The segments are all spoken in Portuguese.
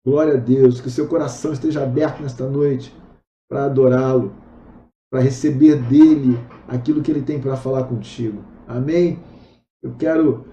Glória a Deus, que o seu coração esteja aberto nesta noite para adorá-lo, para receber dele aquilo que ele tem para falar contigo. Amém? Eu quero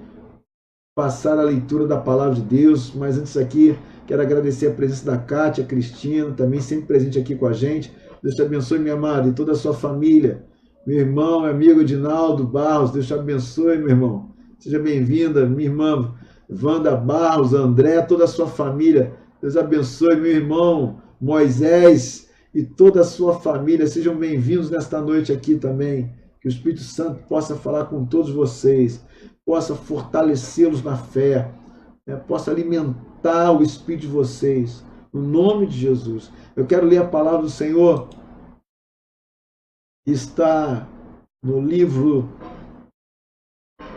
passar a leitura da palavra de Deus, mas antes aqui, quero agradecer a presença da Kátia, Cristina, também sempre presente aqui com a gente. Deus te abençoe, minha amada, e toda a sua família. Meu irmão, meu amigo Edinaldo Barros, Deus te abençoe, meu irmão. Seja bem-vinda, minha irmã Wanda Barros, André, toda a sua família. Deus abençoe, meu irmão Moisés e toda a sua família. Sejam bem-vindos nesta noite aqui também. Que o Espírito Santo possa falar com todos vocês, possa fortalecê-los na fé, né? Possa alimentar o Espírito de vocês, no nome de Jesus. Eu quero ler a palavra do Senhor, que está no livro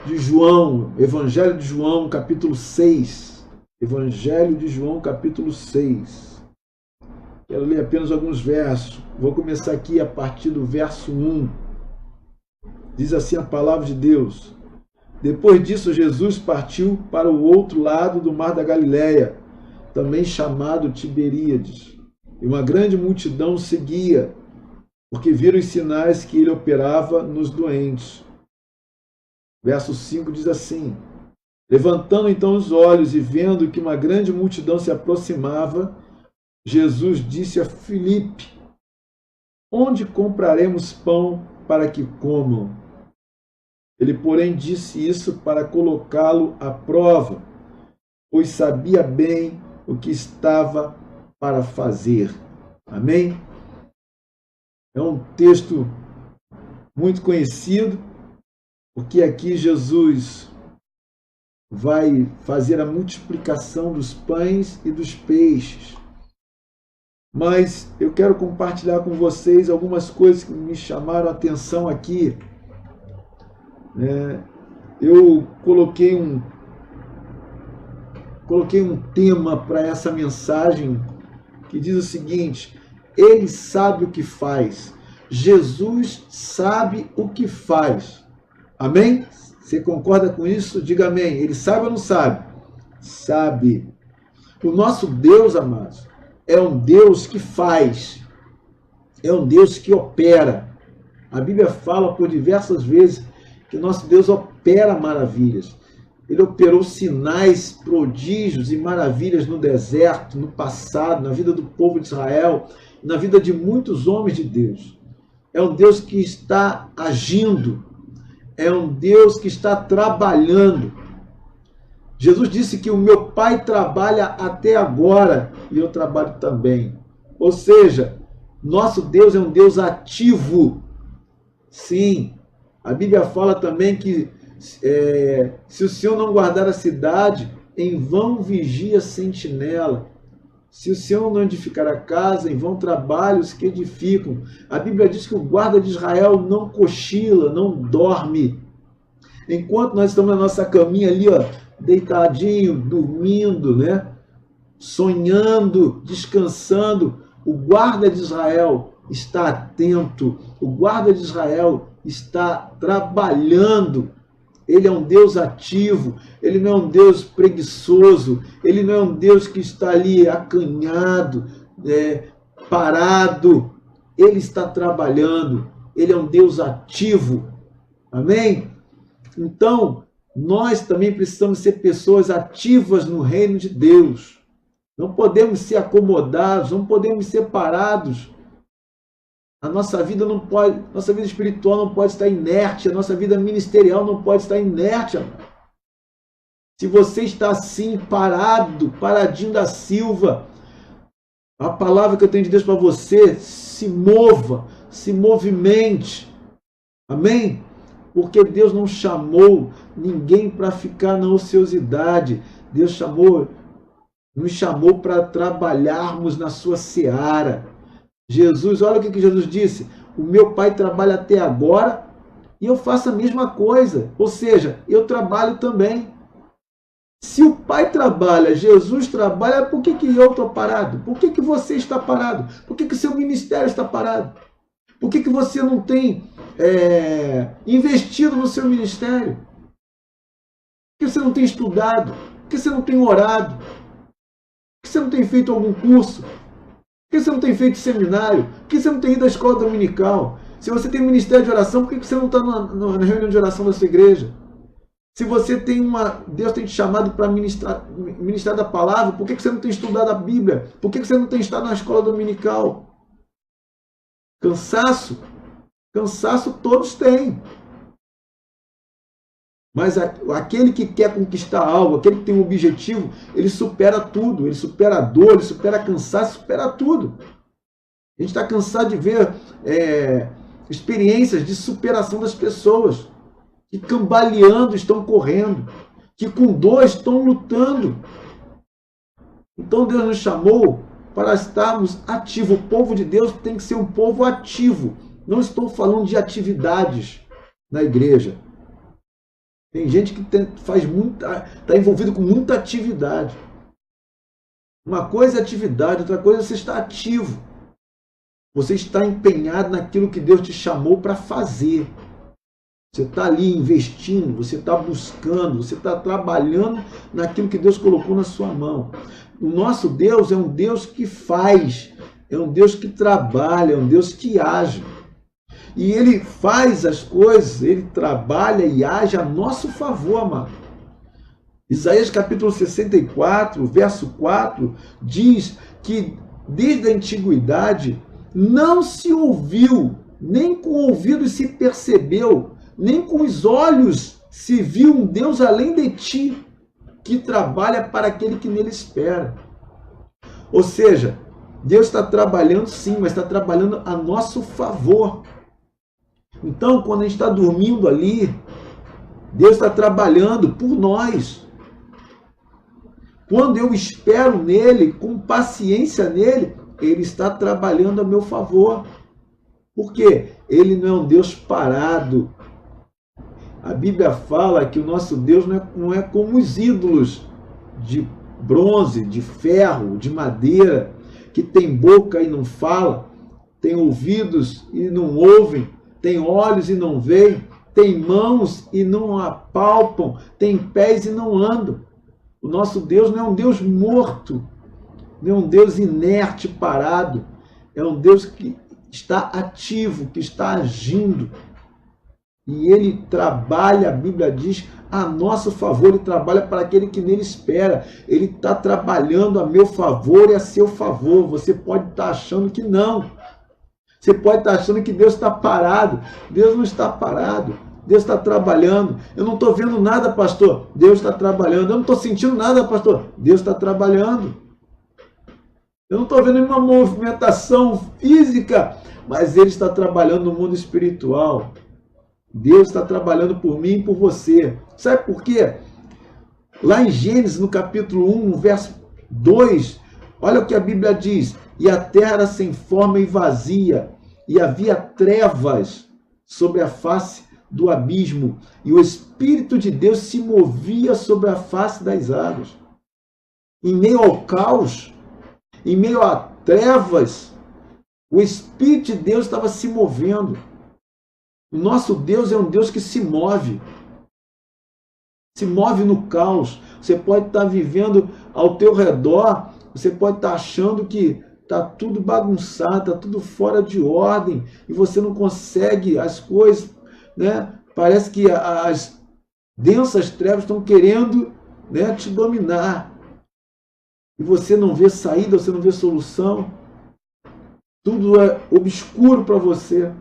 de João, Evangelho de João, capítulo 6. Evangelho de João, capítulo 6. Quero ler apenas alguns versos. Vou começar aqui a partir do verso 1. Diz assim a palavra de Deus: Depois disso, Jesus partiu para o outro lado do mar da Galileia, também chamado Tiberíades. E uma grande multidão seguia, porque viram os sinais que ele operava nos doentes. Verso 5 diz assim: Levantando então os olhos e vendo que uma grande multidão se aproximava, Jesus disse a Filipe: Onde compraremos pão para que comam? Ele, porém, disse isso para colocá-lo à prova, pois sabia bem o que estava para fazer. Amém? É um texto muito conhecido, porque aqui Jesus vai fazer a multiplicação dos pães e dos peixes. Mas eu quero compartilhar com vocês algumas coisas que me chamaram a atenção aqui. Eu coloquei um tema para essa mensagem que diz o seguinte: Ele sabe o que faz. Jesus sabe o que faz. Amém? Você concorda com isso? Diga amém. Ele sabe ou não sabe? Sabe. O nosso Deus, amados, é um Deus que faz. É um Deus que opera. A Bíblia fala por diversas vezes que nosso Deus opera maravilhas. Ele operou sinais, prodígios e maravilhas no deserto, no passado, na vida do povo de Israel, na vida de muitos homens de Deus. É um Deus que está agindo, é um Deus que está trabalhando. Jesus disse que o meu Pai trabalha até agora e eu trabalho também. Ou seja, nosso Deus é um Deus ativo. Sim, a Bíblia fala também que se o Senhor não guardar a cidade, em vão vigia a sentinela. Se o Senhor não edificar a casa, em vão trabalham os que edificam. A Bíblia diz que o guarda de Israel não cochila, não dorme. Enquanto nós estamos na nossa caminha ali, ó, deitadinho, dormindo, né? Sonhando, descansando, o guarda de Israel está atento, o guarda de Israel está trabalhando. Ele é um Deus ativo, ele não é um Deus preguiçoso, ele não é um Deus que está ali acanhado, parado. Ele está trabalhando, ele é um Deus ativo. Amém? Então, nós também precisamos ser pessoas ativas no reino de Deus. Não podemos ser acomodados, não podemos ser parados. A nossa vida não pode, nossa vida espiritual não pode estar inerte, a nossa vida ministerial não pode estar inerte. Se você está assim, parado, paradinho da Silva, a palavra que eu tenho de Deus para você, se mova, se movimente. Amém? Porque Deus não chamou ninguém para ficar na ociosidade. Deus nos chamou para trabalharmos na sua seara. Jesus, olha o que Jesus disse: o meu Pai trabalha até agora e eu faço a mesma coisa. Ou seja, eu trabalho também. Se o Pai trabalha, Jesus trabalha, por que eu estou parado? Por que você está parado? Por que o seu ministério está parado? Por que você não tem investido no seu ministério? Por que você não tem estudado? Por que você não tem orado? Por que você não tem feito algum curso? Por que você não tem feito seminário? Por que você não tem ido à escola dominical? Se você tem ministério de oração, por que você não está na reunião de oração da sua igreja? Se você tem Deus tem te chamado para ministrar da palavra, por que você não tem estudado a Bíblia? Por que você não tem estado na escola dominical? Cansaço? Cansaço todos têm. Mas aquele que quer conquistar algo, aquele que tem um objetivo, ele supera tudo. Ele supera a dor, ele supera cansaço, supera tudo. A gente está cansado de ver experiências de superação das pessoas que cambaleando estão correndo, que com dor estão lutando. Então Deus nos chamou para estarmos ativos. O povo de Deus tem que ser um povo ativo. Não estou falando de atividades na igreja. Tem gente que está envolvido com muita atividade. Uma coisa é atividade, outra coisa é você estar ativo. Você está empenhado naquilo que Deus te chamou para fazer. Você está ali investindo, você está buscando, você está trabalhando naquilo que Deus colocou na sua mão. O nosso Deus é um Deus que faz, é um Deus que trabalha, é um Deus que age. E Ele faz as coisas, Ele trabalha e age a nosso favor, amado. Isaías capítulo 64, verso 4, diz que desde a antiguidade não se ouviu, nem com ouvidos se percebeu, nem com os olhos se viu um Deus além de ti, que trabalha para aquele que nele espera. Ou seja, Deus está trabalhando sim, mas está trabalhando a nosso favor. Então, quando a gente está dormindo ali, Deus está trabalhando por nós. Quando eu espero nele, com paciência nele, ele está trabalhando a meu favor. Por quê? Ele não é um Deus parado. A Bíblia fala que o nosso Deus não é como os ídolos de bronze, de ferro, de madeira, que tem boca e não fala, tem ouvidos e não ouvem, tem olhos e não veem, tem mãos e não apalpam, tem pés e não andam. O nosso Deus não é um Deus morto, não é um Deus inerte, parado. É um Deus que está ativo, que está agindo. E Ele trabalha, a Bíblia diz, a nosso favor. Ele trabalha para aquele que nele espera. Ele está trabalhando a meu favor e a seu favor. Você pode estar achando que não. Você pode estar achando que Deus está parado. Deus não está parado. Deus está trabalhando. Eu não estou vendo nada, pastor. Deus está trabalhando. Eu não estou sentindo nada, pastor. Deus está trabalhando. Eu não estou vendo nenhuma movimentação física, mas Ele está trabalhando no mundo espiritual. Deus está trabalhando por mim e por você. Sabe por quê? Lá em Gênesis, no capítulo 1, no verso 2, olha o que a Bíblia diz. E a terra era sem forma e vazia, e havia trevas sobre a face do abismo, e o Espírito de Deus se movia sobre a face das águas. Em meio ao caos, em meio a trevas, o Espírito de Deus estava se movendo. O nosso Deus é um Deus que se move no caos. Você pode estar vivendo ao teu redor, você pode estar achando que está tudo bagunçado, está tudo fora de ordem, e você não consegue as coisas, né? Parece que as densas trevas estão querendo, né, te dominar. E você não vê saída, você não vê solução. Tudo é obscuro para você.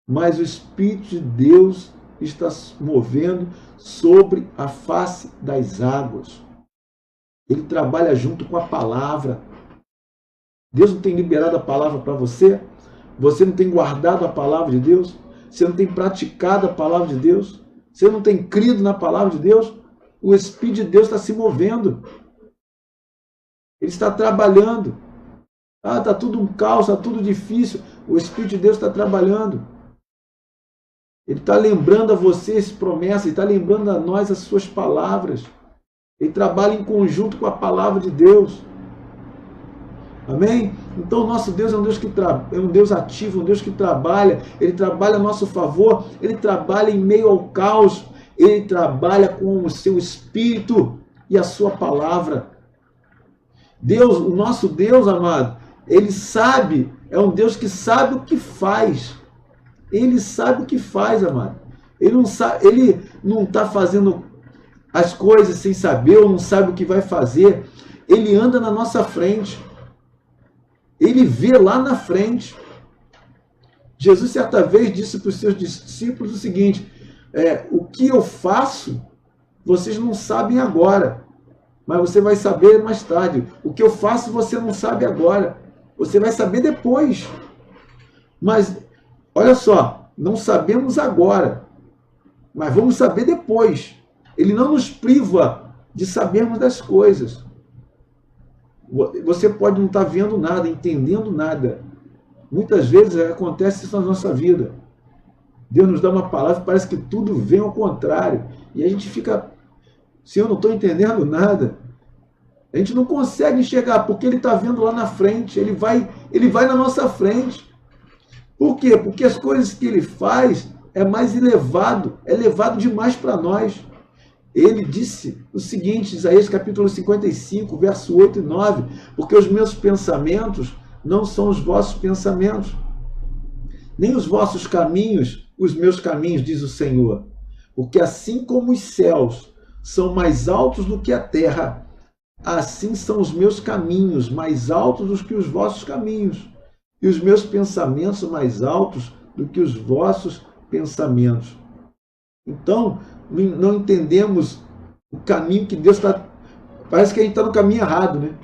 Mas o Espírito de Deus está se movendo sobre a face das águas. Ele trabalha junto com a palavra. Deus não tem liberado a palavra para você? Você não tem guardado a palavra de Deus? Você não tem praticado a palavra de Deus? Você não tem crido na palavra de Deus? O Espírito de Deus está se movendo. Ele está trabalhando. Ah, está tudo um caos, está tudo difícil. O Espírito de Deus está trabalhando. Ele está lembrando a você as promessas, Ele está lembrando a nós as suas palavras. Ele trabalha em conjunto com a palavra de Deus. Amém? Então o nosso Deus é um Deus que é um Deus ativo, um Deus que trabalha. Ele trabalha a nosso favor, Ele trabalha em meio ao caos, Ele trabalha com o seu Espírito e a sua palavra. Deus, o nosso Deus, amado, ele sabe, é um Deus que sabe o que faz. Ele sabe o que faz, amado. Ele não está fazendo as coisas sem saber, ou não sabe o que vai fazer. Ele anda na nossa frente. Ele vê lá na frente. Jesus certa vez disse para os seus discípulos o seguinte: o que eu faço, vocês não sabem agora, mas você vai saber mais tarde. O que eu faço, você não sabe agora, você vai saber depois. Mas, olha só, não sabemos agora, mas vamos saber depois. Ele não nos priva de sabermos das coisas. Você pode não estar vendo nada, entendendo nada. Muitas vezes acontece isso na nossa vida. Deus nos dá uma palavra, parece que tudo vem ao contrário. E a gente fica, se eu não estou entendendo nada, a gente não consegue enxergar, porque Ele está vendo lá na frente, Ele vai na nossa frente. Por quê? Porque as coisas que Ele faz é mais elevado, é elevado demais para nós. Ele disse o seguinte, Isaías capítulo 55, verso 8 e 9, porque os meus pensamentos não são os vossos pensamentos, nem os vossos caminhos, os meus caminhos, diz o Senhor. Porque assim como os céus são mais altos do que a terra, assim são os meus caminhos mais altos do que os vossos caminhos, e os meus pensamentos mais altos do que os vossos pensamentos. Então, não entendemos o caminho que Deus está... Parece que a gente está no caminho errado, né?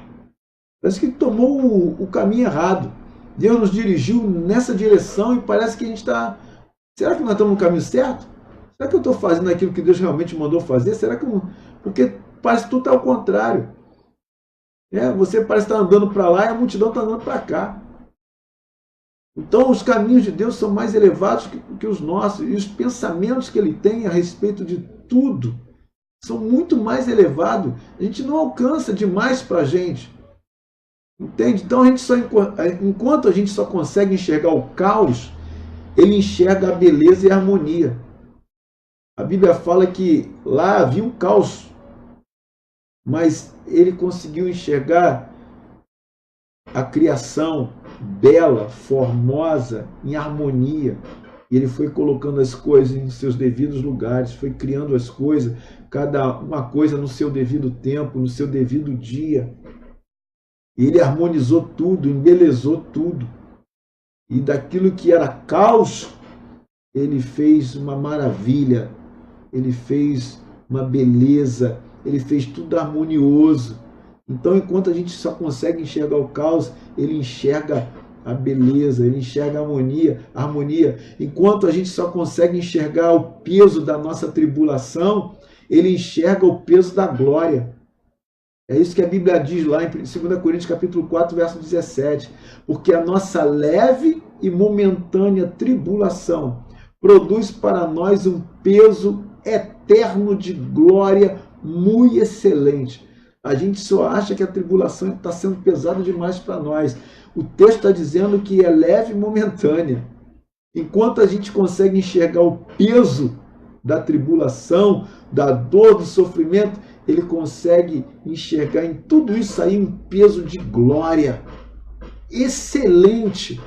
Parece que tomou o caminho errado. Deus nos dirigiu nessa direção e parece que a gente está... Será que nós estamos no caminho certo? Será que eu estou fazendo aquilo que Deus realmente mandou fazer? Será que eu... Porque parece que tudo está ao contrário. Você parece estar andando para lá e a multidão está andando para cá. Então, os caminhos de Deus são mais elevados que os nossos. E os pensamentos que Ele tem a respeito de tudo são muito mais elevados. A gente não alcança demais para a gente. Entende? Então, enquanto a gente só consegue enxergar o caos, Ele enxerga a beleza e a harmonia. A Bíblia fala que lá havia um caos, mas Ele conseguiu enxergar a criação bela, formosa, em harmonia. E Ele foi colocando as coisas em seus devidos lugares, foi criando as coisas, cada uma coisa no seu devido tempo, no seu devido dia. E Ele harmonizou tudo, embelezou tudo. E daquilo que era caos, Ele fez uma maravilha, Ele fez uma beleza, Ele fez tudo harmonioso. Então, enquanto a gente só consegue enxergar o caos, Ele enxerga a beleza, Ele enxerga a harmonia. Enquanto a gente só consegue enxergar o peso da nossa tribulação, Ele enxerga o peso da glória. É isso que a Bíblia diz lá em 2 Coríntios capítulo 4, verso 17. Porque a nossa leve e momentânea tribulação produz para nós um peso eterno de glória muito excelente. A gente só acha que a tribulação está sendo pesada demais para nós. O texto está dizendo que é leve e momentânea. Enquanto a gente consegue enxergar o peso da tribulação, da dor, do sofrimento, Ele consegue enxergar em tudo isso aí um peso de glória excelente.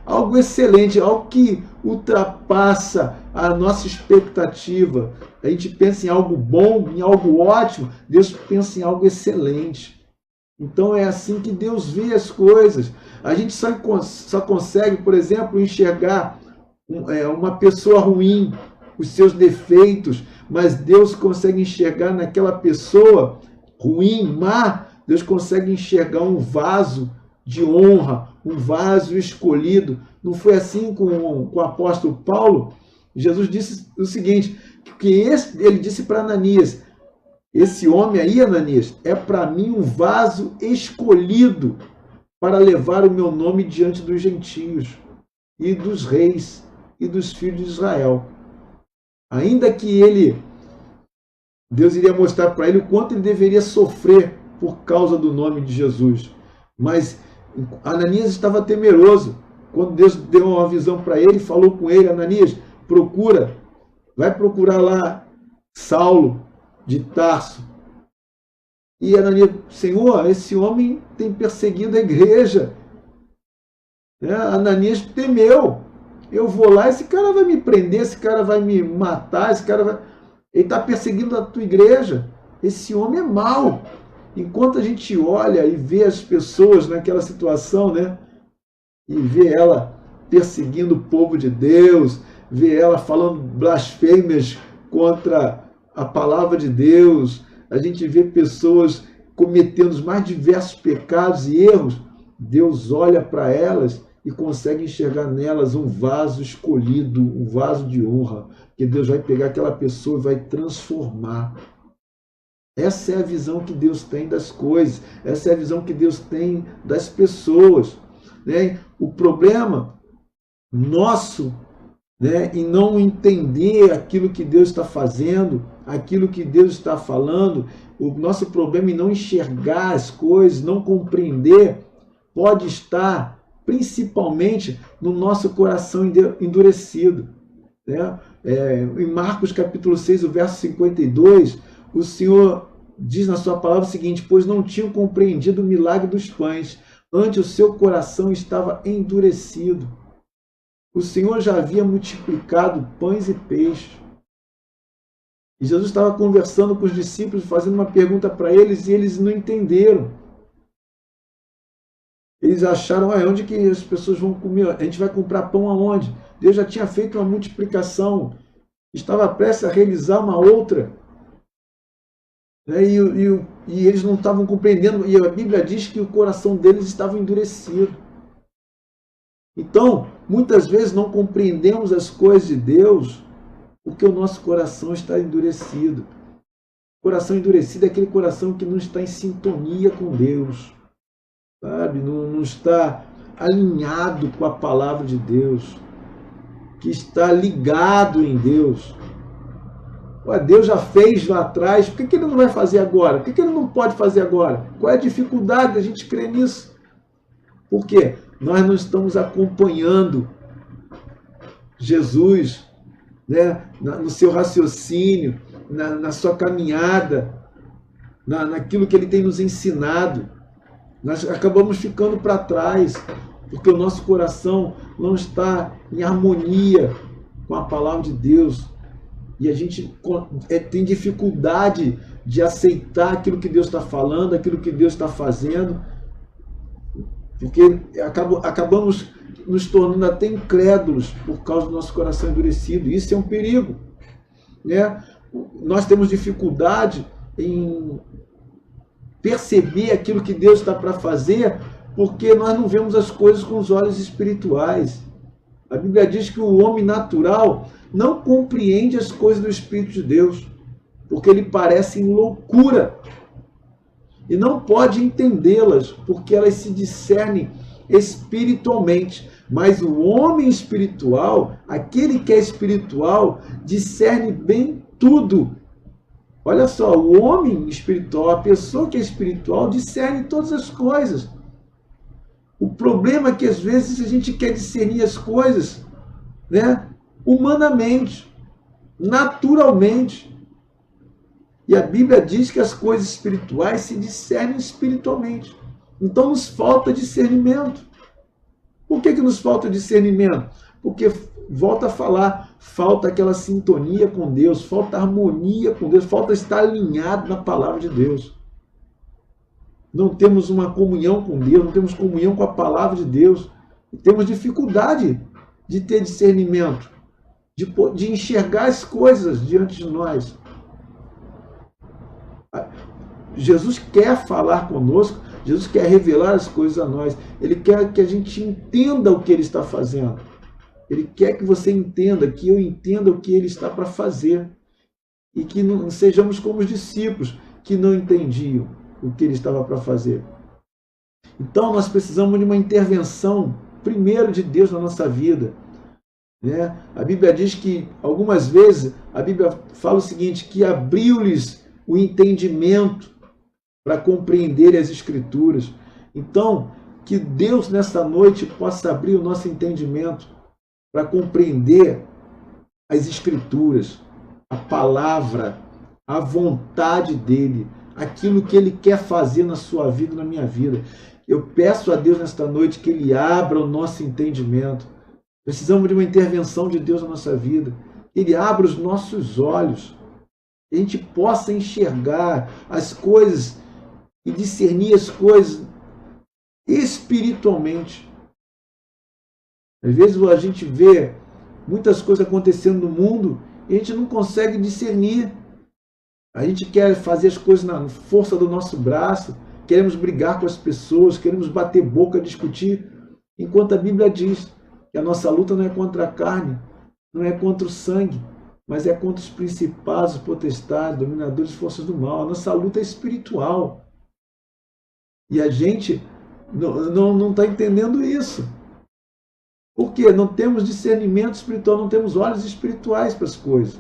Algo excelente, algo que ultrapassa a nossa expectativa. A gente pensa em algo bom, em algo ótimo, Deus pensa em algo excelente. Então é assim que Deus vê as coisas. A gente só consegue, por exemplo, enxergar uma pessoa ruim, os seus defeitos, mas Deus consegue enxergar naquela pessoa ruim, má, Deus consegue enxergar um vaso de honra, um vaso escolhido. Não foi assim com o apóstolo Paulo? Jesus disse o seguinte, que ele disse para Ananias, esse homem aí, Ananias, é para mim um vaso escolhido para levar o meu nome diante dos gentios e dos reis e dos filhos de Israel. Ainda que Deus iria mostrar para ele o quanto ele deveria sofrer por causa do nome de Jesus. Mas Ananias estava temeroso. Quando Deus deu uma visão para ele, falou com ele, Ananias, vai procurar lá Saulo de Tarso. E Ananias, Senhor, esse homem tem perseguido a igreja. Ananias temeu. Eu vou lá, esse cara vai me prender, esse cara vai me matar, esse cara vai... Ele está perseguindo a tua igreja. Esse homem é mau. Enquanto a gente olha e vê as pessoas naquela situação, né? E vê ela perseguindo o povo de Deus, vê ela falando blasfêmias contra a palavra de Deus, a gente vê pessoas cometendo os mais diversos pecados e erros, Deus olha para elas e consegue enxergar nelas um vaso escolhido, um vaso de honra, que Deus vai pegar aquela pessoa e vai transformar. Essa é a visão que Deus tem das coisas, essa é a visão que Deus tem das pessoas. Né? O problema nosso, né, em não entender aquilo que Deus está fazendo, aquilo que Deus está falando, o nosso problema em não enxergar as coisas, não compreender, pode estar principalmente no nosso coração endurecido. Né? Em Marcos capítulo 6, o verso 52, o Senhor diz na sua palavra o seguinte: pois não tinham compreendido o milagre dos pães, antes o seu coração estava endurecido. O Senhor já havia multiplicado pães e peixes. E Jesus estava conversando com os discípulos, fazendo uma pergunta para eles, e eles não entenderam. Eles acharam, onde que as pessoas vão comer? A gente vai comprar pão aonde? Deus já tinha feito uma multiplicação, estava prestes a realizar uma outra. E eles não estavam compreendendo, e a Bíblia diz que o coração deles estava endurecido. Então, muitas vezes não compreendemos as coisas de Deus porque o nosso coração está endurecido. O coração endurecido é aquele coração que não está em sintonia com Deus, sabe? Não está alinhado com a palavra de Deus, que está ligado em Deus. Deus já fez lá atrás, por que ele não vai fazer agora? Por que ele não pode fazer agora? Qual é a dificuldade da gente crer nisso? Por quê? Nós não estamos acompanhando Jesus, né, no seu raciocínio, na sua caminhada, naquilo que ele tem nos ensinado. Nós acabamos ficando para trás, porque o nosso coração não está em harmonia com a palavra de Deus. E a gente tem dificuldade de aceitar aquilo que Deus está falando, aquilo que Deus está fazendo, porque acabamos nos tornando até incrédulos por causa do nosso coração endurecido. Isso é um perigo. Né? Nós temos dificuldade em perceber aquilo que Deus está para fazer, porque nós não vemos as coisas com os olhos espirituais. A Bíblia diz que o homem natural não compreende as coisas do Espírito de Deus, porque lhe parecem loucura. E não pode entendê-las, porque elas se discernem espiritualmente. Mas o homem espiritual, aquele que é espiritual, discerne bem tudo. Olha só, o homem espiritual, a pessoa que é espiritual, discerne todas as coisas. O problema é que às vezes a gente quer discernir as coisas, né, humanamente, naturalmente. E a Bíblia diz que as coisas espirituais se discernem espiritualmente. Então nos falta discernimento. Por que nos falta discernimento? Porque, volta a falar, falta aquela sintonia com Deus, falta harmonia com Deus, falta estar alinhado na palavra de Deus. Não temos uma comunhão com Deus, não temos comunhão com a palavra de Deus. E temos dificuldade de ter discernimento, de enxergar as coisas diante de nós. Jesus quer falar conosco, Jesus quer revelar as coisas a nós. Ele quer que a gente entenda o que Ele está fazendo. Ele quer que você entenda, que eu entenda o que Ele está para fazer. E que não sejamos como os discípulos que não entendiam o que Ele estava para fazer. Então nós precisamos de uma intervenção, primeiro, de Deus na nossa vida. Né? A Bíblia diz que, algumas vezes, a Bíblia fala o seguinte, que abriu-lhes o entendimento para compreender as Escrituras. Então, que Deus nessa noite possa abrir o nosso entendimento para compreender as Escrituras, a palavra, a vontade dEle, aquilo que Ele quer fazer na sua vida e na minha vida. Eu peço a Deus nesta noite que Ele abra o nosso entendimento. Precisamos de uma intervenção de Deus na nossa vida. Ele abra os nossos olhos. Que a gente possa enxergar as coisas e discernir as coisas espiritualmente. Às vezes a gente vê muitas coisas acontecendo no mundo e a gente não consegue discernir. A gente quer fazer as coisas na força do nosso braço, queremos brigar com as pessoas, queremos bater boca, discutir, enquanto a Bíblia diz que a nossa luta não é contra a carne, não é contra o sangue, mas é contra os principados, potestades, dominadores e forças do mal. A nossa luta é espiritual. E a gente não está entendendo isso. Por quê? Não temos discernimento espiritual, não temos olhos espirituais para as coisas.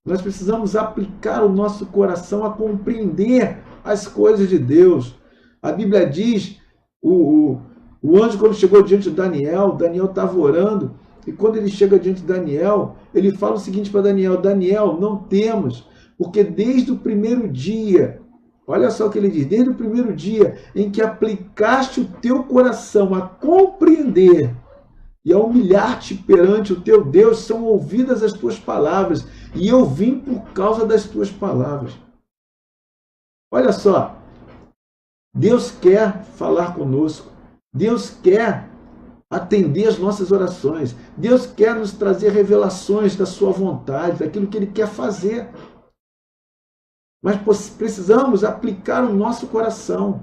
Nós precisamos aplicar o nosso coração a compreender as coisas de Deus. A Bíblia diz, o anjo quando chegou diante de Daniel estava orando, e quando ele chega diante de Daniel, ele fala o seguinte para Daniel: Daniel, não temas, porque desde o primeiro dia, olha só o que ele diz, desde o primeiro dia em que aplicaste o teu coração a compreender e a humilhar-te perante o teu Deus, são ouvidas as tuas palavras, e eu vim por causa das tuas palavras. Olha só, Deus quer falar conosco, Deus quer atender as nossas orações, Deus quer nos trazer revelações da sua vontade, daquilo que Ele quer fazer. Mas precisamos aplicar o nosso coração,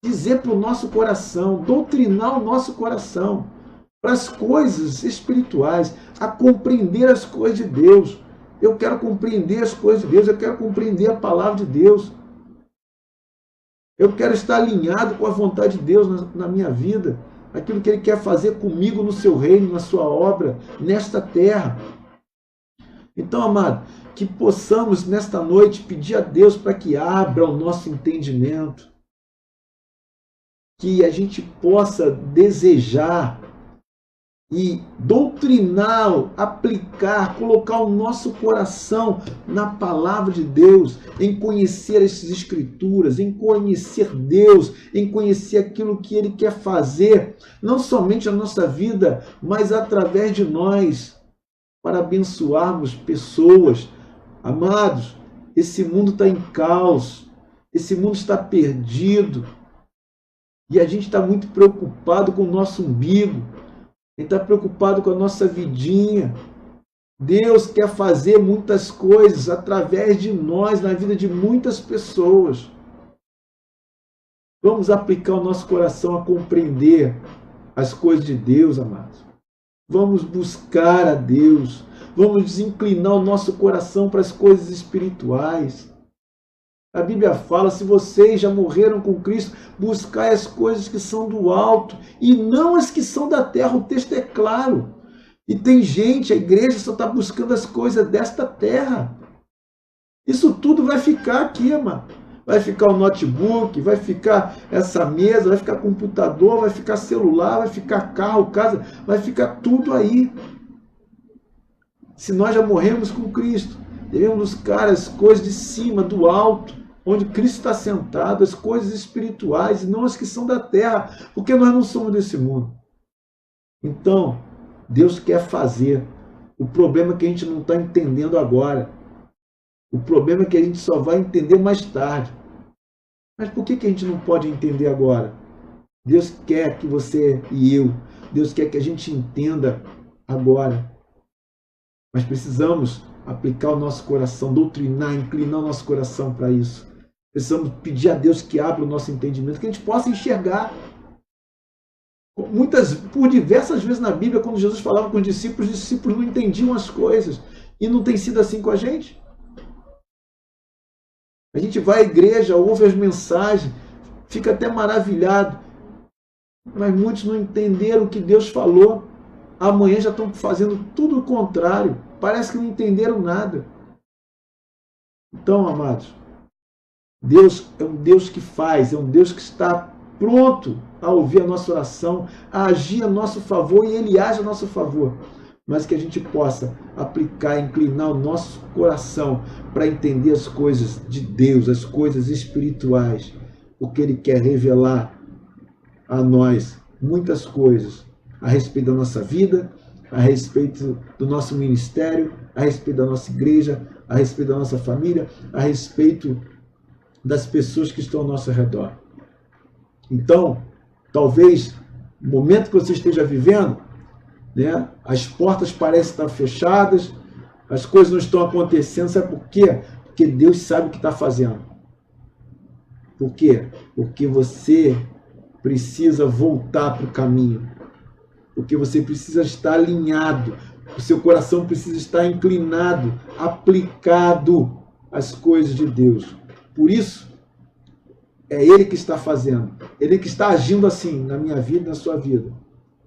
dizer para o nosso coração, doutrinar o nosso coração para as coisas espirituais, a compreender as coisas de Deus. Eu quero compreender as coisas de Deus, eu quero compreender a palavra de Deus. Eu quero estar alinhado com a vontade de Deus na minha vida, aquilo que Ele quer fazer comigo no seu reino, na sua obra, nesta terra. Então, amado, que possamos nesta noite pedir a Deus para que abra o nosso entendimento, que a gente possa desejar e doutrinar, aplicar, colocar o nosso coração na palavra de Deus, em conhecer essas escrituras, em conhecer Deus, em conhecer aquilo que Ele quer fazer, não somente na nossa vida, mas através de nós, para abençoarmos pessoas. Amados, esse mundo está em caos, esse mundo está perdido, e a gente está muito preocupado com o nosso umbigo, a gente está preocupado com a nossa vidinha. Deus quer fazer muitas coisas através de nós, na vida de muitas pessoas. Vamos aplicar o nosso coração a compreender as coisas de Deus, amados. Vamos buscar a Deus. Vamos desinclinar o nosso coração para as coisas espirituais. A Bíblia fala, se vocês já morreram com Cristo, buscai as coisas que são do alto e não as que são da terra. O texto é claro. E tem gente, a igreja só está buscando as coisas desta terra. Isso tudo vai ficar aqui, amado. Vai ficar o notebook, vai ficar essa mesa, vai ficar computador, vai ficar celular, vai ficar carro, casa, vai ficar tudo aí. Se nós já morremos com Cristo, devemos buscar as coisas de cima, do alto, onde Cristo está sentado, as coisas espirituais, e não as que são da terra, porque nós não somos desse mundo. Então, Deus quer fazer. O problema é que a gente não está entendendo agora. O problema é que a gente só vai entender mais tarde. Mas por que a gente não pode entender agora? Deus quer que você e eu, Deus quer que a gente entenda agora. Mas precisamos aplicar o nosso coração, doutrinar, inclinar o nosso coração para isso. Precisamos pedir a Deus que abra o nosso entendimento, que a gente possa enxergar. Por diversas vezes na Bíblia, quando Jesus falava com os discípulos não entendiam as coisas. E não tem sido assim com a gente. A gente vai à igreja, ouve as mensagens, fica até maravilhado. Mas muitos não entenderam o que Deus falou. Amanhã já estão fazendo tudo o contrário. Parece que não entenderam nada. Então, amados, Deus é um Deus que faz, é um Deus que está pronto a ouvir a nossa oração, a agir a nosso favor, e Ele age a nosso favor. mas que a gente possa aplicar, inclinar o nosso coração para entender as coisas de Deus, as coisas espirituais, o que Ele quer revelar a nós, muitas coisas a respeito da nossa vida, a respeito do nosso ministério, a respeito da nossa igreja, a respeito da nossa família, a respeito das pessoas que estão ao nosso redor. Então, talvez, no momento que você esteja vivendo, né, as portas parecem estar fechadas, as coisas não estão acontecendo, sabe por quê? Porque Deus sabe o que está fazendo. Por quê? Porque você precisa voltar para o caminho, porque você precisa estar alinhado, o seu coração precisa estar inclinado, aplicado às coisas de Deus. Por isso, é Ele que está fazendo, Ele que está agindo assim na minha vida e na sua vida,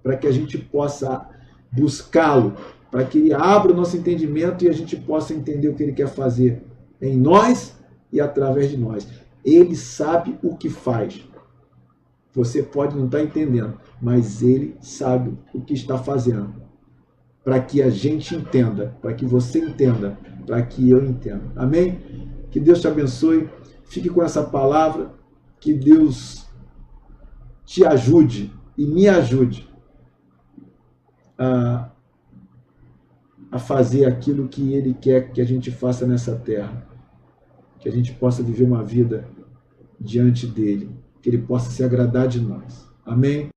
para que a gente possa buscá-lo, para que Ele abra o nosso entendimento e a gente possa entender o que Ele quer fazer em nós e através de nós. Ele sabe o que faz. Você pode não estar entendendo, mas Ele sabe o que está fazendo, para que a gente entenda, para que você entenda, para que eu entenda. Amém? Que Deus te abençoe. Fique com essa palavra. Que Deus te ajude e me ajude a fazer aquilo que Ele quer que a gente faça nessa terra. Que a gente possa viver uma vida diante dEle. Que Ele possa se agradar de nós. Amém?